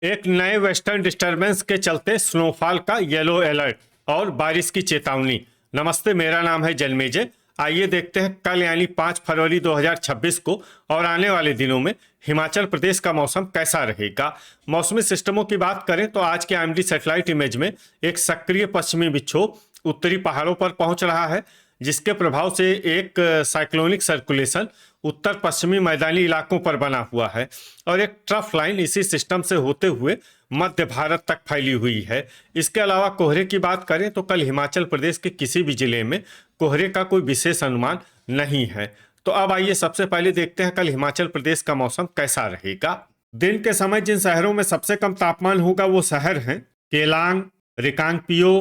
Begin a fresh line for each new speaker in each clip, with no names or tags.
एक नए western disturbance के चलते स्नोफॉल का येलो अलर्ट और बारिश की चेतावनी। नमस्ते, मेरा नाम है जन्मेजय। आइए देखते हैं कल यानी 5 फरवरी 2026 को और आने वाले दिनों में हिमाचल प्रदेश का मौसम कैसा रहेगा। मौसमी सिस्टमों की बात करें तो आज के आईएमडी सैटेलाइट इमेज में एक सक्रिय पश्चिमी विक्षोभ उत्तरी पहाड़ों पर पहुंच रहा है, जिसके प्रभाव से एक साइक्लोनिक सर्कुलेशन उत्तर पश्चिमी मैदानी इलाकों पर बना हुआ है और एक ट्रफ लाइन इसी सिस्टम से होते हुए मध्य भारत तक फैली हुई है। इसके अलावा कोहरे की बात करें तो कल हिमाचल प्रदेश के किसी भी जिले में कोहरे का कोई विशेष अनुमान नहीं है। तो अब आइए सबसे पहले देखते हैं कल हिमाचल प्रदेश का मौसम कैसा रहेगा। दिन के समय जिन शहरों में सबसे कम तापमान होगा वो शहर हैं केलांग, रिकांगपिओ,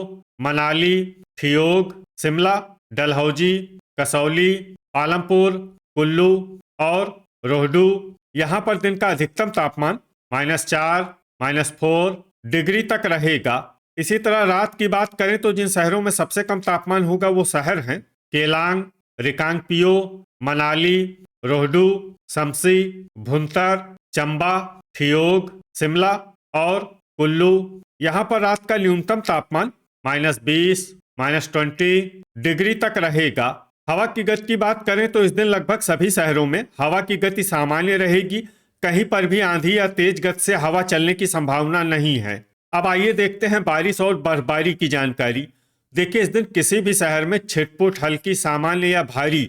मनाली, ठियोग, शिमला, डलहौजी, कसौली, पालमपुर, कुल्लू और रोहडू। यहाँ पर दिन का अधिकतम तापमान -4, -4 डिग्री तक रहेगा। इसी तरह रात की बात करें तो जिन शहरों में सबसे कम तापमान होगा वो शहर हैं केलांग, रिकांगपिओ, मनाली, रोहडू, शमसी, भुंतर, चंबा, ठियोग, शिमला और कुल्लू। यहाँ पर रात का न्यूनतम तापमान -20, -20 डिग्री तक रहेगा। हवा की गति की बात करें तो इस दिन लगभग सभी शहरों में हवा की गति सामान्य रहेगी। कहीं पर भी आंधी या तेज गति से हवा चलने की संभावना नहीं है। अब आइए देखते हैं बारिश और बर्फबारी की जानकारी। देखिए, इस दिन किसी भी शहर में छिटपुट, हल्की, सामान्य या भारी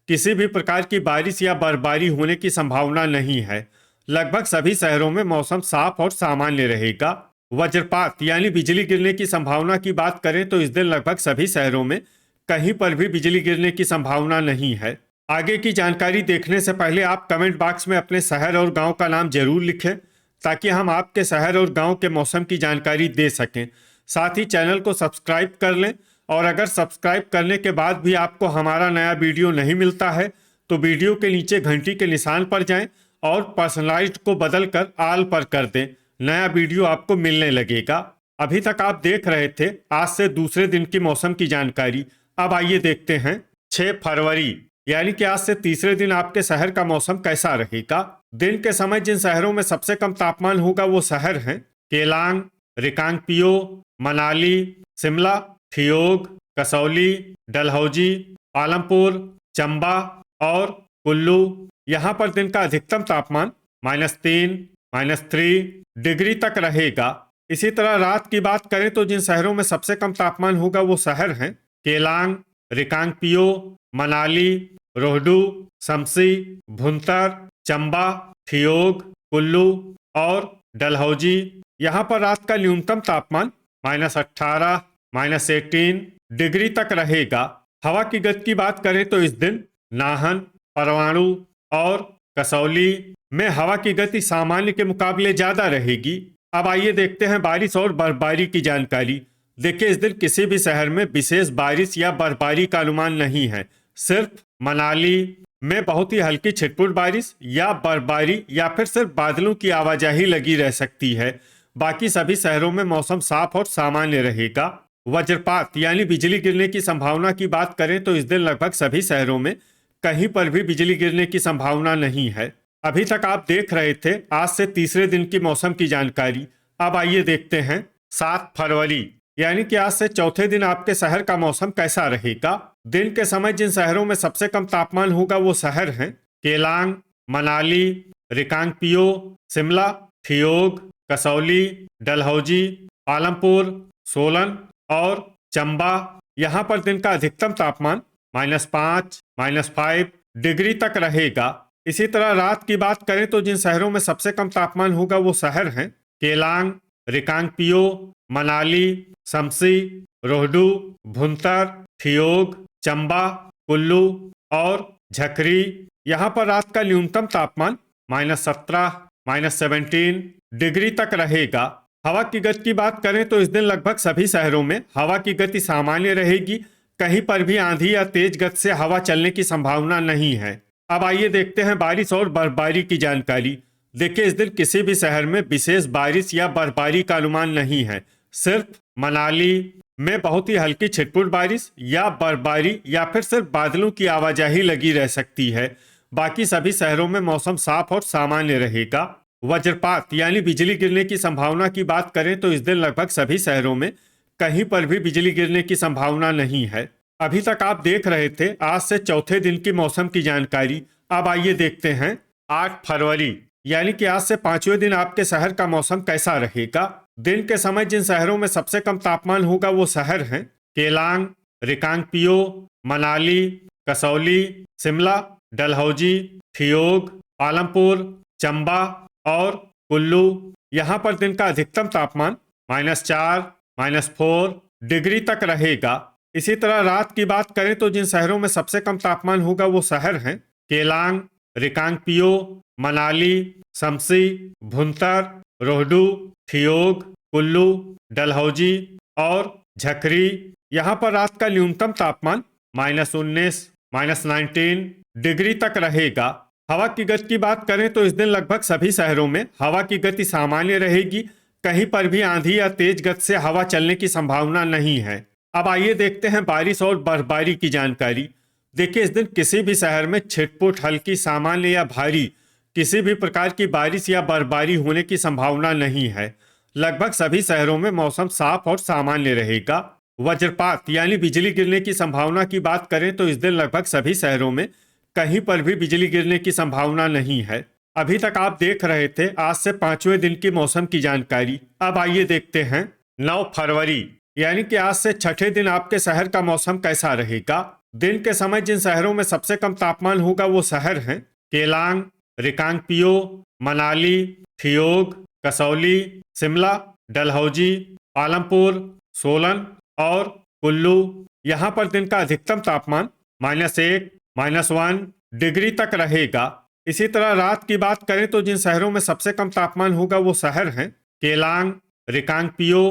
किसी भी प्रकार की बारिश या बर्फबारी होने की संभावना नहीं है। लगभग सभी शहरों में मौसम साफ और सामान्य रहेगा। वज्रपात यानी बिजली गिरने की संभावना की बात करें तो इस दिन लगभग सभी शहरों में कहीं पर भी बिजली गिरने की संभावना नहीं है। आगे की जानकारी देखने से पहले आप कमेंट बॉक्स में अपने शहर और गांव का नाम जरूर लिखें, ताकि हम आपके शहर और गांव के मौसम की जानकारी दे सकें। साथ ही चैनल को सब्सक्राइब कर लें और अगर सब्सक्राइब करने के बाद भी आपको हमारा नया वीडियो नहीं मिलता है तो वीडियो के नीचे घंटी के निशान पर जाएं और पर्सनलाइज्ड को बदलकर ऑल पर कर दें। नया वीडियो आपको मिलने लगेगा। अभी तक आप देख रहे थे आज से दूसरे दिन की मौसम की जानकारी। अब आइए देखते हैं 6 फरवरी यानी कि आज से तीसरे दिन आपके शहर का मौसम कैसा रहेगा। दिन के समय जिन शहरों में सबसे कम तापमान होगा वो शहर हैं केलांग, रिकांगपिओ, मनाली, शिमला, ठियोग, कसौली, डलहौजी, पालमपुर, चंबा और कुल्लू। यहाँ पर दिन का अधिकतम तापमान -3, -3 डिग्री तक रहेगा। इसी तरह रात की बात करें तो जिन शहरों में सबसे कम तापमान होगा वो शहर हैं केलांग, रिकांगपिओ, मनाली, रोहडू, शमसी, भुंतर, चंबा, ठियोग, कुल्लू और डलहौजी। यहाँ पर रात का न्यूनतम तापमान -18, -18 डिग्री तक रहेगा। हवा की गति की बात करें तो इस दिन नाहन, परवाणु और कसौली में हवा की गति सामान्य के मुकाबले ज्यादा रहेगी। अब आइए देखते हैं बारिश और बर्फबारी की जानकारी। देखिए, इस दिन किसी भी शहर में विशेष बारिश या बर्फबारी का अनुमान नहीं है। सिर्फ मनाली में बहुत ही हल्की छिटपुट बारिश या बर्फबारी या फिर सिर्फ बादलों की आवाजाही लगी रह सकती है। बाकी सभी शहरों में मौसम साफ और सामान्य रहेगा। वज्रपात यानी बिजली गिरने की संभावना की बात करें तो इस दिन लगभग सभी शहरों में कहीं पर भी बिजली गिरने की संभावना नहीं है। अभी तक आप देख रहे थे आज से तीसरे दिन की मौसम की जानकारी। अब आइए देखते हैं 7 फरवरी यानी कि आज से चौथे दिन आपके शहर का मौसम कैसा रहेगा। दिन के समय जिन शहरों में सबसे कम तापमान होगा वो शहर हैं केलांग, मनाली, रिकांगपिओ, शिमला, ठियोग, कसौली, डलहौजी, पालमपुर, सोलन और चंबा। यहाँ पर दिन का अधिकतम तापमान -5, -5 डिग्री तक रहेगा। इसी तरह रात की बात करें तो जिन शहरों में सबसे कम तापमान होगा वो शहर हैं केलांग, रिकांगपिओ, मनाली, शमसी, रोहडू, भुंतर, ठियोग, चंबा, कुल्लू और झकरी। यहाँ पर रात का न्यूनतम तापमान -17, -17 डिग्री तक रहेगा। हवा की गति की बात करें तो इस दिन लगभग सभी शहरों में हवा की गति सामान्य रहेगी। कहीं पर भी आंधी या तेज गति से हवा चलने की संभावना नहीं है। अब आइए देखते हैं बारिश और बर्फबारी की जानकारी। देखिए, इस दिन किसी भी शहर में विशेष बारिश या बर्फबारी का अनुमान नहीं है। सिर्फ मनाली में बहुत ही हल्की छिटपुट बारिश या बर्फबारी या फिर सिर्फ बादलों की आवाजाही लगी रह सकती है। बाकी सभी शहरों में मौसम साफ और सामान्य रहेगा। वज्रपात यानी बिजली गिरने की संभावना की बात करें तो इस दिन लगभग सभी शहरों में कहीं पर भी बिजली गिरने की संभावना नहीं है। अभी तक आप देख रहे थे आज से चौथे दिन की मौसम की जानकारी। अब आइए देखते हैं 8 फरवरी यानी कि आज से 5वें दिन आपके शहर का मौसम कैसा रहेगा। दिन के समय जिन शहरों में सबसे कम तापमान होगा वो शहर हैं केलांग, रिकांगपिओ, मनाली, कसौली, शिमला, डलहौजी, ठियोग, पालमपुर, चंबा और कुल्लू। यहाँ पर दिन का अधिकतम तापमान -4, -4 डिग्री तक रहेगा। इसी तरह रात की बात करें तो जिन शहरों में सबसे कम तापमान होगा वो शहर हैं केलांग, रिकांगपिओ, मनाली, शमसी, भुंतर, रोहडू, ठियोग, कुल्लू, डलहौजी और झकरी। यहाँ पर रात का न्यूनतम तापमान -19, -19 डिग्री तक रहेगा। हवा की गति की बात करें तो इस दिन लगभग सभी शहरों में हवा की गति सामान्य रहेगी। कहीं पर भी आंधी या तेज गति से हवा चलने की संभावना नहीं है। अब आइए देखते हैं बारिश और बर्फबारी की जानकारी। देखिए इस दिन किसी भी शहर में छिटपुट, हल्की, सामान्य या भारी किसी भी प्रकार की बारिश या बर्फबारी होने की संभावना नहीं है। लगभग सभी शहरों में मौसम साफ और सामान्य रहेगा। वज्रपात यानी बिजली गिरने की संभावना की बात करें तो इस दिन लगभग सभी शहरों में कहीं पर भी बिजली गिरने की संभावना नहीं है। अभी तक आप देख रहे थे आज से 5वें दिन की मौसम की जानकारी। अब आइए देखते हैं 9 फरवरी यानी कि आज से छठे दिन आपके शहर का मौसम कैसा रहेगा। दिन के समय जिन शहरों में सबसे कम तापमान होगा वो शहर हैं केलांग, रिकांगपिओ, मनाली, ठियोग, कसौली, शिमला, डलहौजी, पालमपुर, सोलन और कुल्लू। यहाँ पर दिन का अधिकतम तापमान -1, -1 डिग्री तक रहेगा। इसी तरह रात की बात करें तो जिन शहरों में सबसे कम तापमान होगा वो शहर हैं केलांग, रिकांगपिओ,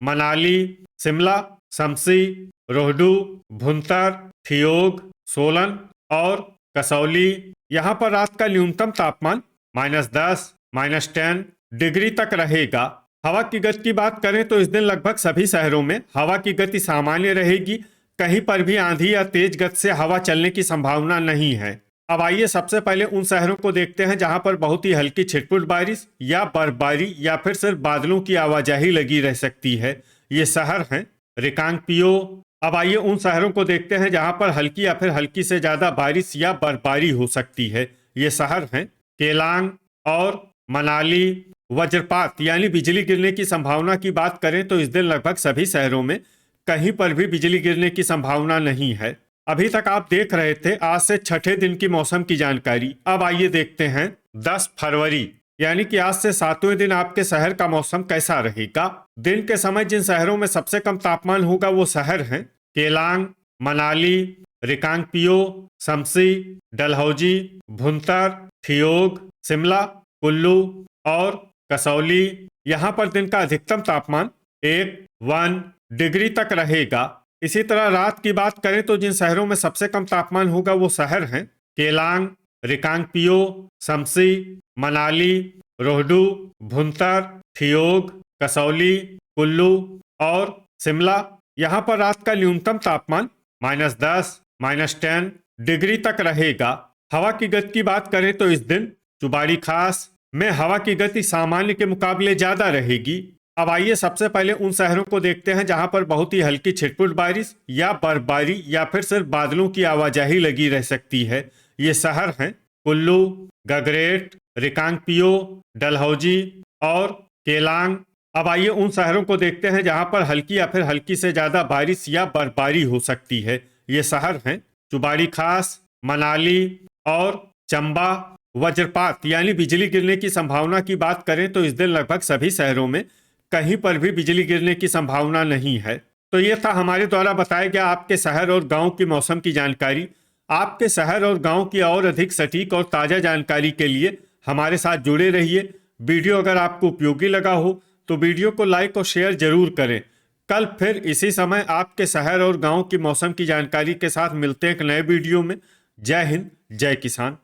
मनाली, शिमला, शमसी, रोहडू, भुंतर, ठियोग, सोलन और कसौली। यहाँ पर रात का न्यूनतम तापमान -10, -10 डिग्री तक रहेगा। हवा की गति की बात करें तो इस दिन लगभग सभी शहरों में हवा की गति सामान्य रहेगी। कहीं पर भी आंधी या तेज गति से हवा चलने की संभावना नहीं है। अब आइए सबसे पहले उन शहरों को देखते हैं जहां पर बहुत ही हल्की छिटपुट बारिश या बर्फबारी या फिर सिर्फ बादलों की आवाजाही लगी रह सकती है। ये शहर हैं रिकांगपिओ। अब आइए उन शहरों को देखते हैं जहां पर हल्की या फिर हल्की से ज्यादा बारिश या बर्फबारी हो सकती है। ये शहर हैं केलांग और मनाली। वज्रपात यानी बिजली गिरने की संभावना की बात करें तो इस दिन लगभग सभी शहरों में कहीं पर भी बिजली गिरने की संभावना नहीं है। अभी तक आप देख रहे थे आज से छठे दिन की मौसम की जानकारी। अब आइए देखते हैं 10 फरवरी यानी कि आज से 7वें दिन आपके शहर का मौसम कैसा रहेगा। दिन के समय जिन शहरों में सबसे कम तापमान होगा वो शहर हैं केलांग, मनाली, रिकांगपिओ, शमसी, डलहौजी, भुंतर, ठियोग, शिमला, कुल्लू और कसौली। यहाँ पर दिन का अधिकतम तापमान 1 डिग्री तक रहेगा। इसी तरह रात की बात करें तो जिन शहरों में सबसे कम तापमान होगा वो शहर हैं केलांग, रिकांगपिओ, शमसी, मनाली, रोहडू, भुंतर, ठियोग, कसौली, कुल्लू और शिमला। यहाँ पर रात का न्यूनतम तापमान -10, -10 डिग्री तक रहेगा। हवा की गति की बात करें तो इस दिन चुबाड़ी खास में हवा की गति सामान्य के मुकाबले ज्यादा रहेगी। अब आइए सबसे पहले उन शहरों को देखते हैं जहां पर बहुत ही हल्की छिटपुट बारिश या बर्फबारी या फिर सिर्फ बादलों की आवाजाही लगी रह सकती है। ये शहर हैं कुल्लू, गगरेट, रिकांगपिओ, डलहौजी और केलांग। अब आइए उन शहरों को देखते हैं जहां पर हल्की या फिर हल्की से ज्यादा बारिश या बर्फबारी हो सकती है। ये शहर हैं चुबाड़ी खास, मनाली और चंबा। वज्रपात यानी बिजली गिरने की संभावना की बात करें तो इस दिन लगभग सभी शहरों में कहीं पर भी बिजली गिरने की संभावना नहीं है। तो ये था हमारे द्वारा बताया गया आपके शहर और गांव की मौसम की जानकारी। आपके शहर और गांव की और अधिक सटीक और ताज़ा जानकारी के लिए हमारे साथ जुड़े रहिए। वीडियो अगर आपको उपयोगी लगा हो तो वीडियो को लाइक और शेयर जरूर करें। कल फिर इसी समय आपके शहर और गांव की मौसम की जानकारी के साथ मिलते हैं एक नए वीडियो में। जय हिंद, जय किसान।